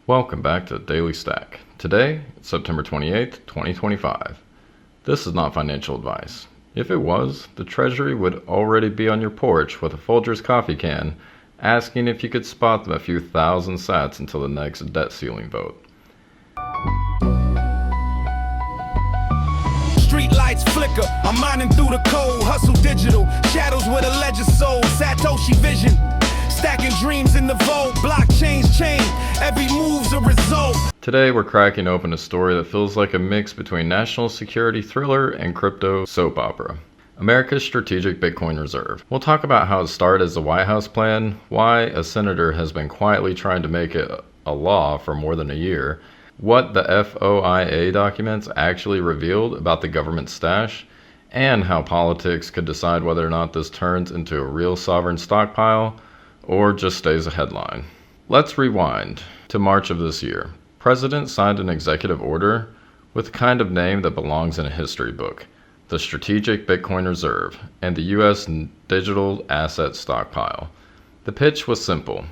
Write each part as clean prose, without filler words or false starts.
Welcome back to Daily Stack. Today, it's September 28th, 2025. This is not financial advice. If it was, the Treasury would already be on your porch with a Folgers coffee can, asking if you could spot them a few thousand sats until the next debt ceiling vote. Street lights flicker, I'm mining through the code, hustle digital, shadows where the ledger sold, Satoshi vision, stacking dreams in the vault, blockchains chain, every move's a result. Today we're cracking open a story that feels like a mix between national security thriller and crypto soap opera. America's strategic Bitcoin reserve. We'll talk about how it started as a White House plan, why a senator has been quietly trying to make it a law for more than a year, what the FOIA documents actually revealed about the government stash, and how politics could decide whether or not this turns into a real sovereign stockpile or just stays a headline. Let's rewind to March of this year. President signed an executive order with the kind of name that belongs in a history book, the Strategic Bitcoin Reserve and the U.S. Digital Asset Stockpile. The pitch was simple.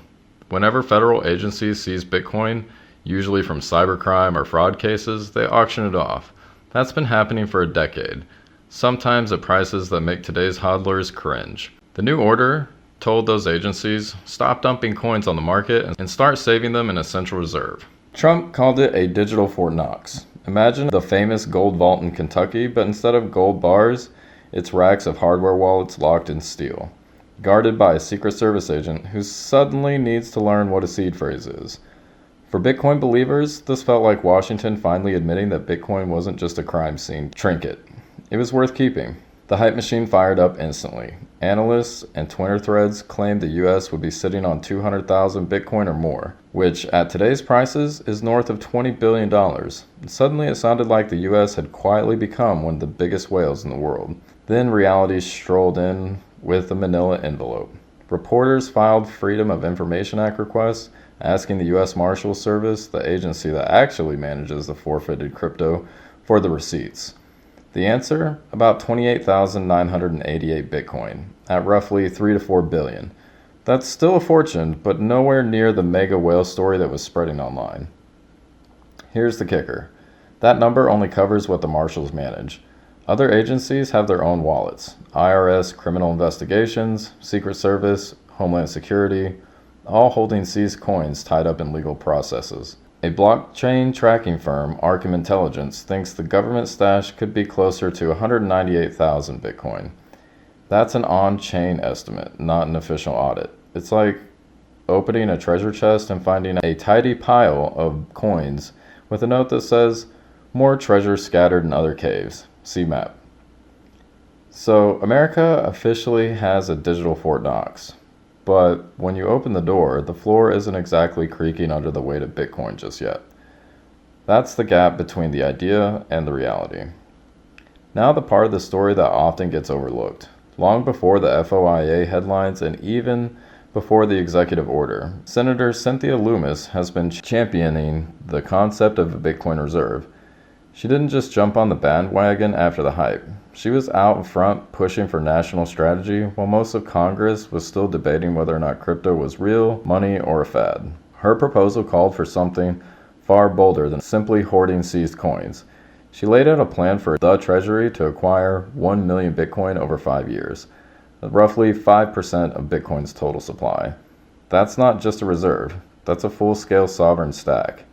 Whenever federal agencies seize Bitcoin, usually from cybercrime or fraud cases, they auction it off. That's been happening for a decade, sometimes at prices that make today's hodlers cringe. The new order told those agencies, stop dumping coins on the market and start saving them in a central reserve. Trump called it a digital Fort Knox. Imagine the famous gold vault in Kentucky, but instead of gold bars, it's racks of hardware wallets locked in steel, guarded by a Secret Service agent who suddenly needs to learn what a seed phrase is. For Bitcoin believers, this felt like Washington finally admitting that Bitcoin wasn't just a crime scene trinket. It was worth keeping. The hype machine fired up instantly. Analysts and Twitter threads claimed the US would be sitting on 200,000 Bitcoin or more, which at today's prices is north of $20 billion. Suddenly it sounded like the US had quietly become one of the biggest whales in the world. Then reality strolled in with a manila envelope. Reporters filed Freedom of Information Act requests asking the U.S. Marshals Service, the agency that actually manages the forfeited crypto, for the receipts. The answer? About 28,988 Bitcoin, at roughly 3 to 4 billion. That's still a fortune, but nowhere near the mega whale story that was spreading online. Here's the kicker. That number only covers what the Marshals manage. Other agencies have their own wallets. IRS, Criminal Investigations, Secret Service, Homeland Security, all holding seized coins tied up in legal processes. A blockchain tracking firm, Arkham Intelligence, thinks the government stash could be closer to 198,000 Bitcoin. That's an on-chain estimate, not an official audit. It's like opening a treasure chest and finding a tidy pile of coins with a note that says, "More treasure scattered in other caves. See map." So America officially has a digital Fort Knox. But when you open the door, the floor isn't exactly creaking under the weight of Bitcoin just yet. That's the gap between the idea and the reality. Now the part of the story that often gets overlooked. Long before the FOIA headlines and even before the executive order, Senator Cynthia Lummis has been championing the concept of a Bitcoin reserve. She didn't just jump on the bandwagon after the hype. She was out in front pushing for national strategy while most of Congress was still debating whether or not crypto was real, money, or a fad. Her proposal called for something far bolder than simply hoarding seized coins. She laid out a plan for the Treasury to acquire 1 million Bitcoin over 5 years, roughly 5% of Bitcoin's total supply. That's not just a reserve, that's a full-scale sovereign stack.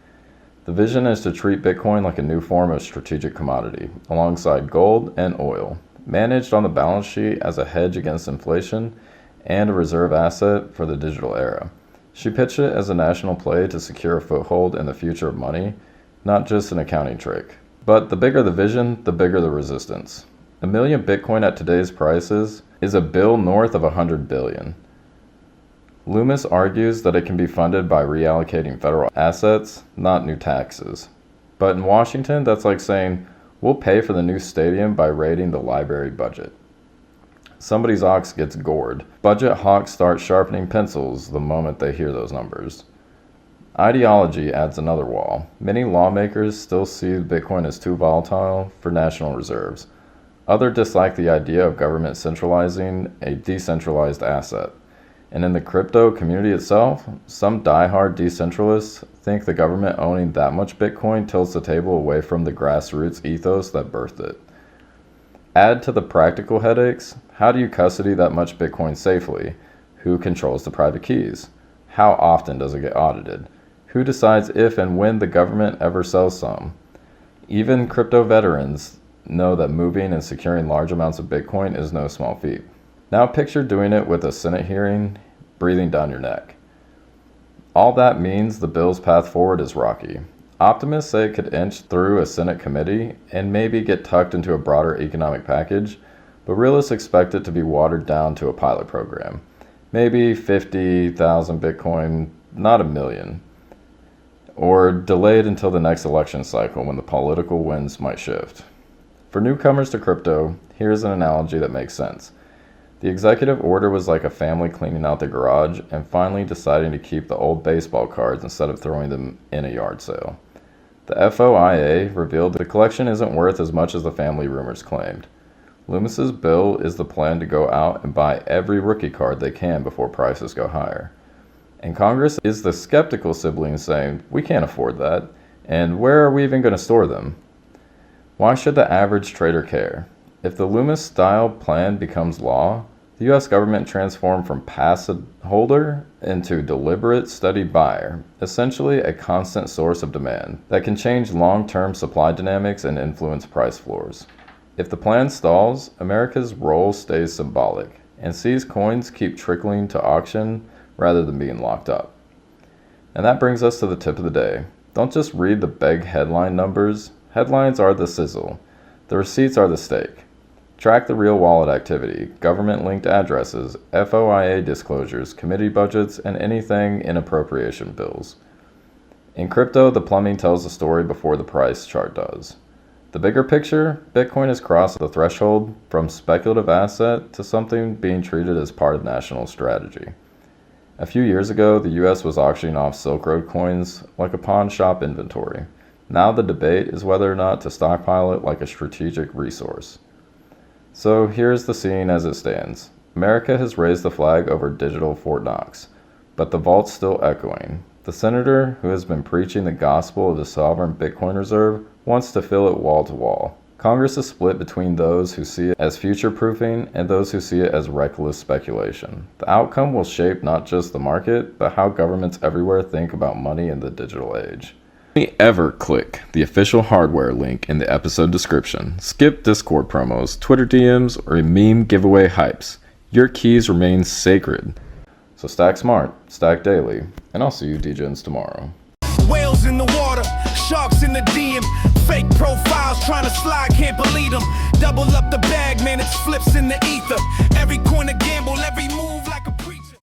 The vision is to treat Bitcoin like a new form of strategic commodity, alongside gold and oil, managed on the balance sheet as a hedge against inflation and a reserve asset for the digital era. She pitched it as a national play to secure a foothold in the future of money, not just an accounting trick. But the bigger the vision, the bigger the resistance. 1 million Bitcoin at today's prices is a bill north of 100 billion. Lummis argues that it can be funded by reallocating federal assets, not new taxes. But in Washington, that's like saying, we'll pay for the new stadium by raiding the library budget. Somebody's ox gets gored. Budget hawks start sharpening pencils the moment they hear those numbers. Ideology adds another wall. Many lawmakers still see Bitcoin as too volatile for national reserves. Others dislike the idea of government centralizing a decentralized asset. And in the crypto community itself, some diehard decentralists think the government owning that much Bitcoin tilts the table away from the grassroots ethos that birthed it. Add to the practical headaches, how do you custody that much Bitcoin safely? Who controls the private keys? How often does it get audited? Who decides if and when the government ever sells some? Even crypto veterans know that moving and securing large amounts of Bitcoin is no small feat. Now picture doing it with a Senate hearing breathing down your neck. All that means the bill's path forward is rocky. Optimists say it could inch through a Senate committee and maybe get tucked into a broader economic package, but realists expect it to be watered down to a pilot program. Maybe 50,000 Bitcoin, not a million. Or delayed until the next election cycle when the political winds might shift. For newcomers to crypto, here's an analogy that makes sense. The executive order was like a family cleaning out the garage and finally deciding to keep the old baseball cards instead of throwing them in a yard sale. The FOIA revealed the collection isn't worth as much as the family rumors claimed. Loomis's bill is the plan to go out and buy every rookie card they can before prices go higher. And Congress is the skeptical sibling saying, we can't afford that, and where are we even going to store them? Why should the average trader care? If the Loomis-style plan becomes law, the U.S. government transformed from passive holder into deliberate, steady buyer, essentially a constant source of demand that can change long-term supply dynamics and influence price floors. If the plan stalls, America's role stays symbolic and sees coins keep trickling to auction rather than being locked up. And that brings us to the tip of the day. Don't just read the big headline numbers. Headlines are the sizzle. The receipts are the steak. Track the real wallet activity, government-linked addresses, FOIA disclosures, committee budgets, and anything in appropriation bills. In crypto, the plumbing tells the story before the price chart does. The bigger picture, Bitcoin has crossed the threshold from speculative asset to something being treated as part of national strategy. A few years ago, the US was auctioning off Silk Road coins like a pawn shop inventory. Now the debate is whether or not to stockpile it like a strategic resource. So here's the scene as it stands. America has raised the flag over digital Fort Knox, but the vault's still echoing. The senator who has been preaching the gospel of the sovereign Bitcoin reserve wants to fill it wall to wall. Congress is split between those who see it as future-proofing and those who see it as reckless speculation. The outcome will shape not just the market, but how governments everywhere think about money in the digital age. Only ever click the official hardware link in the episode description. Skip Discord promos, Twitter DMs, or meme giveaway hypes. Your keys remain sacred. So stack smart, stack daily, and I'll see you degens tomorrow. Whales in the water, sharks in the DM. Fake profiles trying to slide, can't believe them. Double up the bag, man, it's flips in the ether. Every coin a gamble.